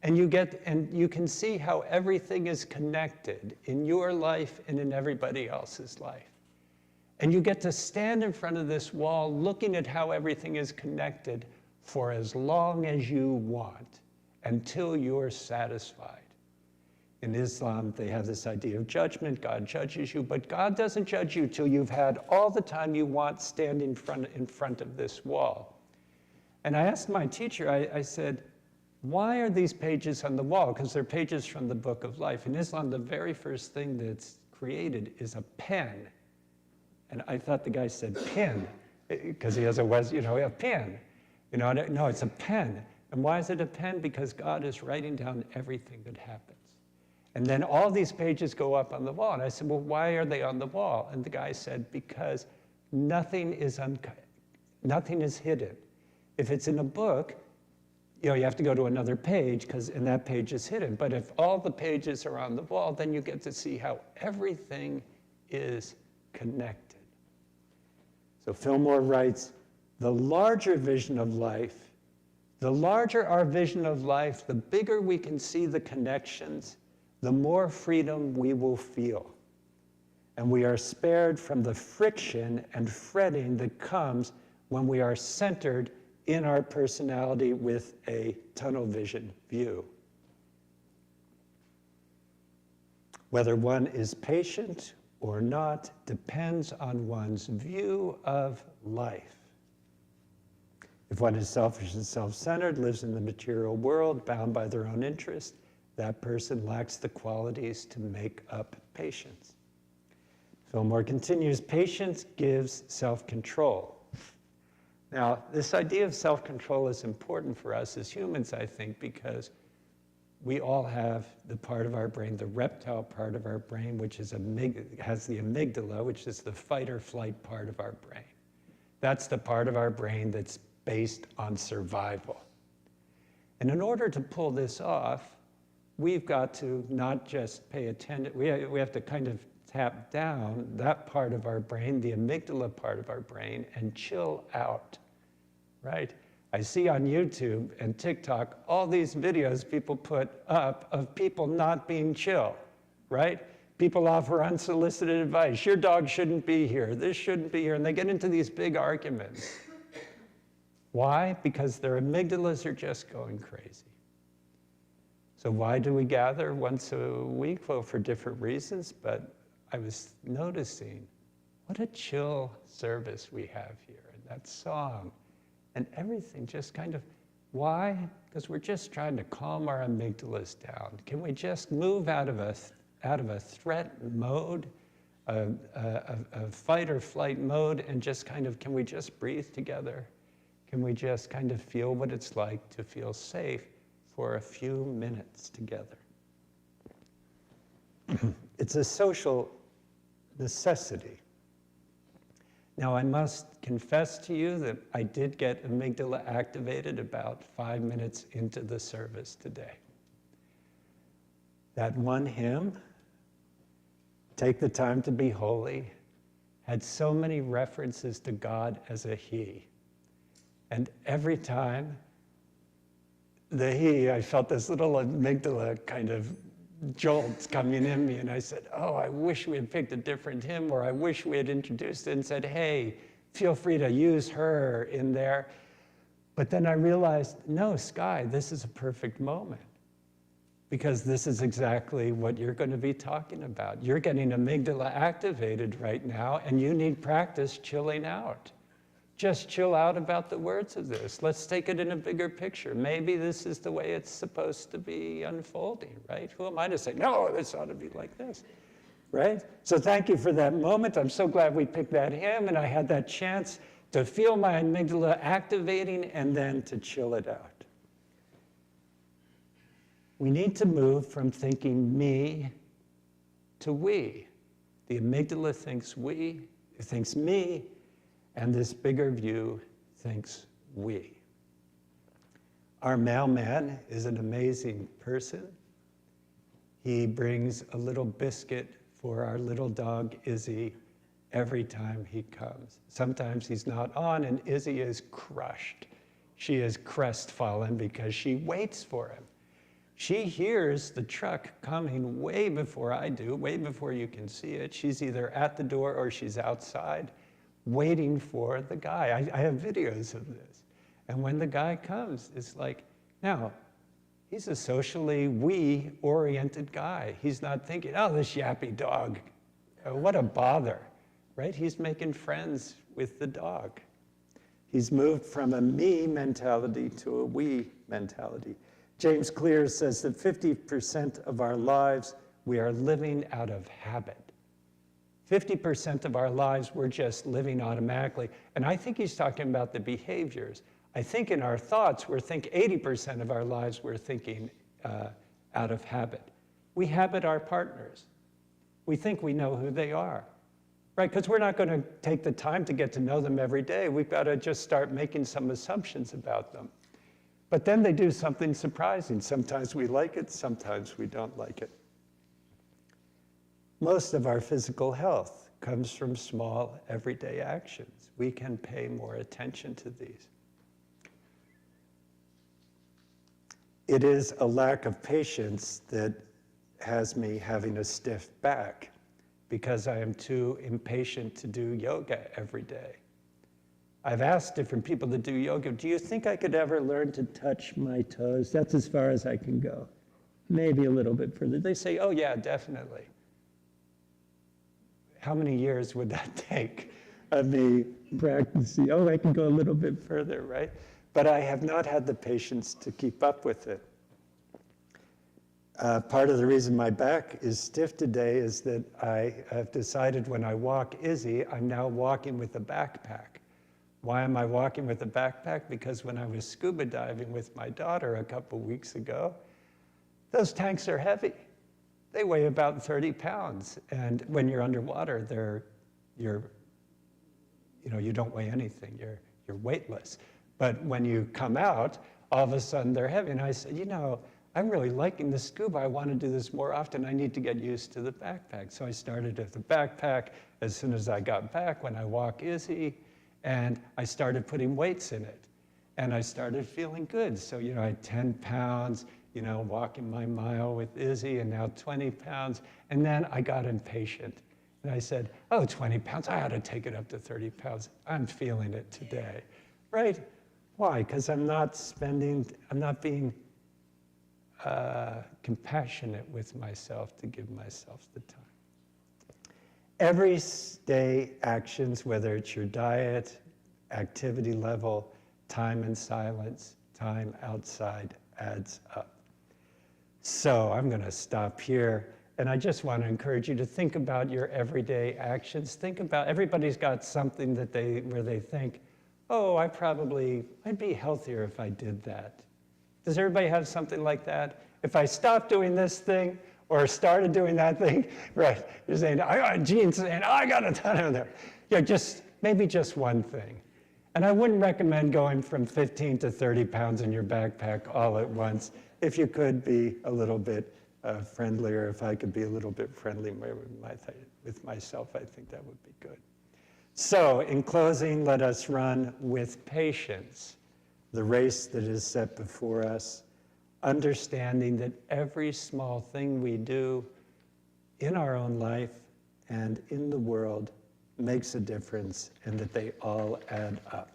and you can see how everything is connected in your life and in everybody else's life. And you get to stand in front of this wall looking at how everything is connected for as long as you want, until you're satisfied. In Islam, they have this idea of judgment. God judges you, but God doesn't judge you till you've had all the time you want standing in front of this wall. And I asked my teacher, I said, why are these pages on the wall? Because they're pages from the Book of Life. In Islam, the very first thing that's created is a pen. And I thought the guy said pin, because he has a pen. No, it's a pen. And why is it a pen? Because God is writing down everything that happens. And then all these pages go up on the wall. And I said, well, why are they on the wall? And the guy said, because nothing is hidden. If it's in a book, you have to go to another page, and that page is hidden. But if all the pages are on the wall, then you get to see how everything is connected. So Fillmore writes, the larger vision of life, the larger our vision of life, the bigger we can see the connections, the more freedom we will feel. And we are spared from the friction and fretting that comes when we are centered in our personality with a tunnel vision view. Whether one is patient or not depends on one's view of life. If one is selfish and self-centered, lives in the material world, bound by their own interest, that person lacks the qualities to make up patience. Fillmore continues, patience gives self-control. Now, this idea of self-control is important for us as humans, I think, because we all have the part of our brain, the reptile part of our brain, which has the amygdala, which is the fight or flight part of our brain. That's the part of our brain that's based on survival. And in order to pull this off, we've got to not just pay attention, we have to kind of tap down that part of our brain, the amygdala part of our brain, and chill out, right? I see on YouTube and TikTok all these videos people put up of people not being chill, right? People offer unsolicited advice. Your dog shouldn't be here. This shouldn't be here. And they get into these big arguments. Why? Because their amygdalas are just going crazy. So why do we gather once a week? Well, for different reasons, but I was noticing what a chill service we have here, and that song, and everything just kind of, why? Because we're just trying to calm our amygdalas down. Can we just move out of a threat mode, a fight or flight mode, and just kind of, can we just breathe together? Can we just kind of feel what it's like to feel safe for a few minutes together? It's a social necessity. Now, I must confess to you that I did get amygdala activated about 5 minutes into the service today. That one hymn, Take the Time to Be Holy, had so many references to God as a He. And every time the He, I felt this little amygdala kind of jolts coming in me, and I said, oh, I wish we had picked a different hymn, or I wish we had introduced it and said, hey, feel free to use her in there. But then I realized, no, Sky, this is a perfect moment, because this is exactly what you're going to be talking about. You're getting amygdala activated right now, and you need practice chilling out. Just chill out about the words of this. Let's take it in a bigger picture. Maybe this is the way it's supposed to be unfolding, right? Who am I to say, no, this ought to be like this, right? So thank you for that moment. I'm so glad we picked that hymn, and I had that chance to feel my amygdala activating and then to chill it out. We need to move from thinking me to we. The amygdala thinks we, it thinks me, and this bigger view thinks we. Our mailman is an amazing person. He brings a little biscuit for our little dog, Izzy, every time he comes. Sometimes he's not on, and Izzy is crushed. She is crestfallen because she waits for him. She hears the truck coming way before I do, way before you can see it. She's either at the door or she's outside waiting for the guy. I have videos of this. And when the guy comes, it's like, now, he's a socially we-oriented guy. He's not thinking, oh, this yappy dog, what a bother, right? He's making friends with the dog. He's moved from a me mentality to a we mentality. James Clear says that 50% of our lives we are living out of habit. 50% of our lives we're just living automatically. And I think he's talking about the behaviors. I think in our thoughts, 80% of our lives we're thinking out of habit. We habit our partners. We think we know who they are, right? Because we're not going to take the time to get to know them every day. We've got to just start making some assumptions about them. But then they do something surprising. Sometimes we like it, sometimes we don't like it. Most of our physical health comes from small, everyday actions. We can pay more attention to these. It is a lack of patience that has me having a stiff back because I am too impatient to do yoga every day. I've asked different people to do yoga, do you think I could ever learn to touch my toes? That's as far as I can go. Maybe a little bit further. They say, oh yeah, definitely. How many years would that take of me practicing? Oh, I can go a little bit further, right? But I have not had the patience to keep up with it. Part of the reason my back is stiff today is that I have decided when I walk Izzy, I'm now walking with a backpack. Why am I walking with a backpack? Because when I was scuba diving with my daughter a couple weeks ago, those tanks are heavy. They weigh about 30 pounds. And when you're underwater, you don't weigh anything. You're weightless. But when you come out, all of a sudden they're heavy. And I said, I'm really liking the scuba. I want to do this more often. I need to get used to the backpack. So I started with the backpack as soon as I got back when I walk Izzy. And I started putting weights in it. And I started feeling good. So, I had 10 pounds, walking my mile with Izzy, and now 20 pounds. And then I got impatient. And I said, 20 pounds, I ought to take it up to 30 pounds. I'm feeling it today, right? Why? Because I'm not being compassionate with myself to give myself the time. Everyday actions, whether it's your diet, activity level, time in silence, time outside, adds up. So I'm going to stop here. And I just want to encourage you to think about your everyday actions. Think about, everybody's got something where they think, I'd be healthier if I did that. Does everybody have something like that? If I stopped doing this thing, or started doing that thing, right? You're saying, Gene's saying, I got a ton of there. Maybe just one thing. And I wouldn't recommend going from 15 to 30 pounds in your backpack all at once. If you could be a little bit friendlier, if I could be a little bit friendly with myself, I think that would be good. So in closing, let us run with patience the race that is set before us, understanding that every small thing we do in our own life and in the world makes a difference, and that they all add up.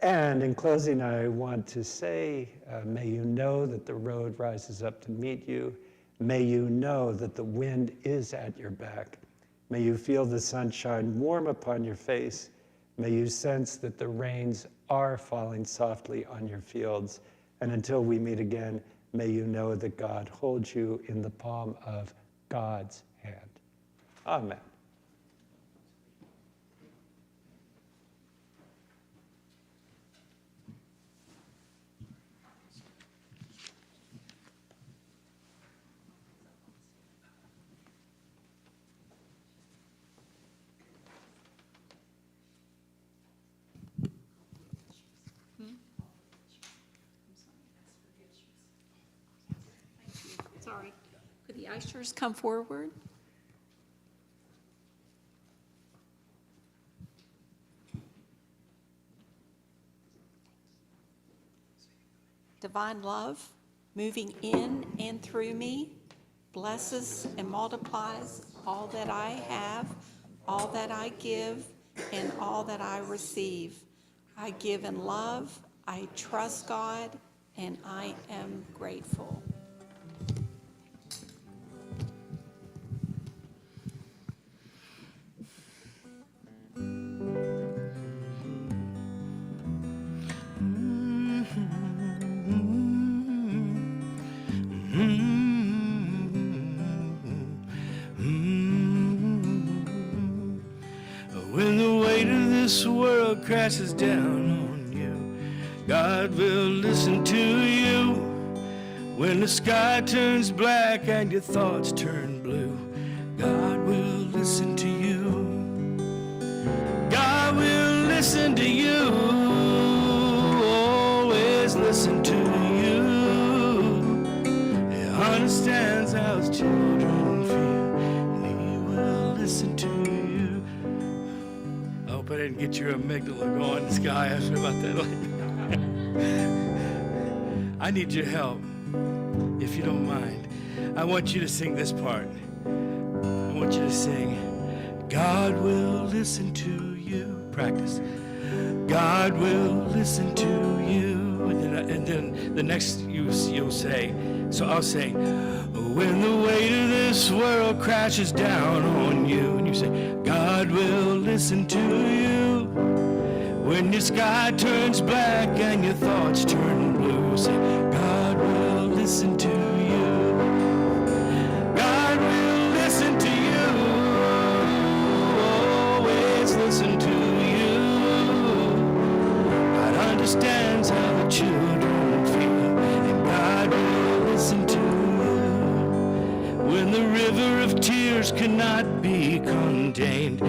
And in closing, I want to say, may you know that the road rises up to meet you. May you know that the wind is at your back. May you feel the sunshine warm upon your face. May you sense that the rains are falling softly on your fields. And until we meet again, may you know that God holds you in the palm of God's hand. Amen. Sorry. Could the ushers come forward? Divine love, moving in and through me, blesses and multiplies all that I have, all that I give, and all that I receive. I give in love, I trust God, and I am grateful. When the weight of this world crashes down on you, God will listen to you. When the sky turns black and your thoughts turn blue, God will listen to you. God will listen to you, always listen to you. He understands how his children feel, and he will listen to you. I hope I didn't get your amygdala going, Sky. I feel about that. I need your help, if you don't mind. I want you to sing this part. I want you to sing, God will listen to you. Practice. God will listen to you. And then the next you'll say, so I'll say, when the weight of this world crashes down on you, and you say, God will listen to you. When your sky turns black and your thoughts turn blue, say, God will listen to you. God will listen to you, always listen to you. God understands how the children feel, and God will listen to you. When the river of tears cannot be contained,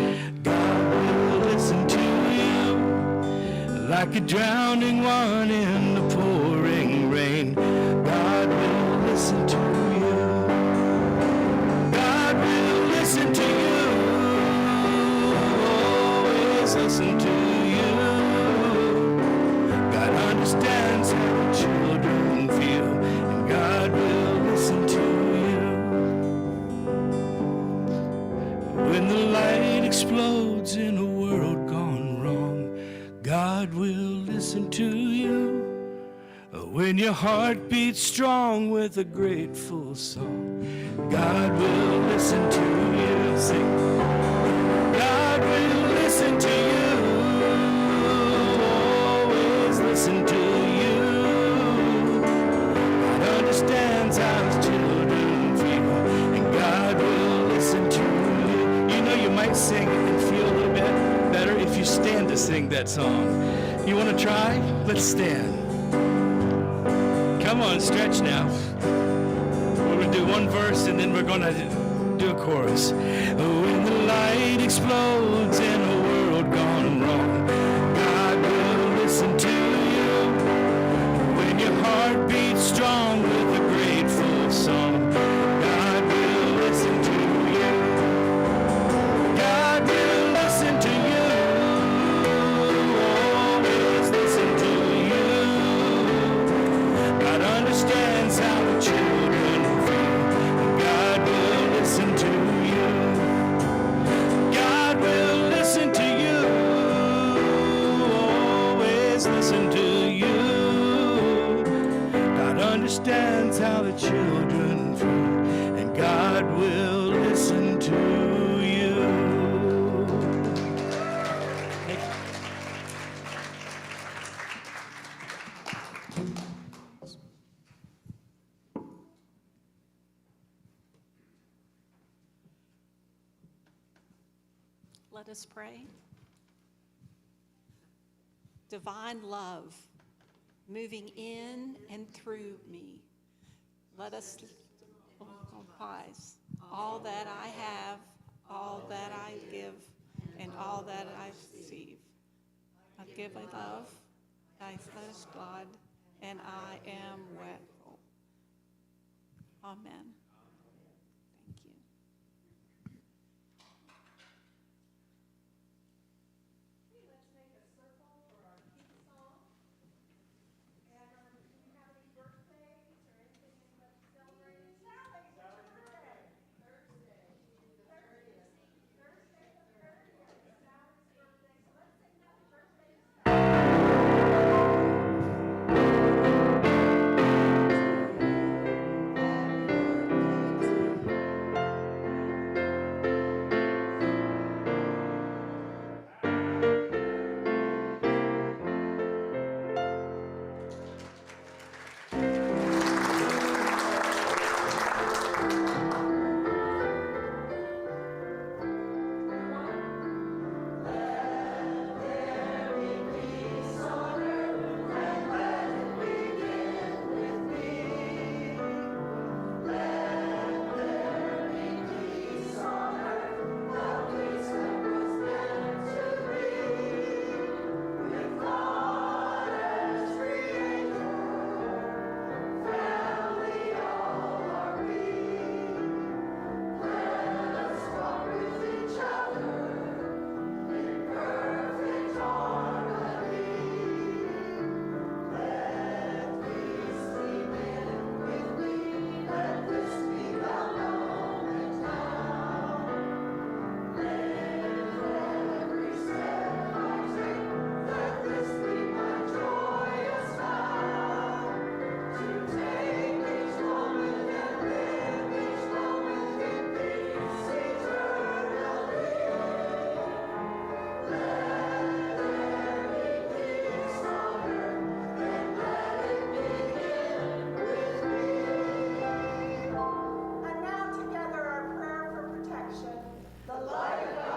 God will listen to you. Like a drowning one in the pouring rain, God will listen to you. God will listen to you, always listen to you. God understands how the children feel, and God will listen to you. When the light explodes in a world gone wrong, God will listen to you. When your heart beats strong with a grateful song, God will listen to you. Sing. God will listen to you, always listen to you. God understands how his children feel, and God will listen to you. You know, you might sing and feel a little bit better if you stand to sing that song. You want to try? Let's stand. Come on, stretch now. We're going to do one verse and then we're going to do a chorus. When the light explodes in a world gone wrong, God will listen to you. When your heart beats strong with a grateful song, God will listen to you. God will listen to you. Understands how the children feel, and God will listen to you. God will listen to you, always listen to you. God understands how the children feel, and God will listen to you. Thank you. Let us pray. Divine love, moving in and through me, let us multiplies all that I have, all that I give, and all that I receive. I give I love, I trust God, and I am grateful. Amen. The light of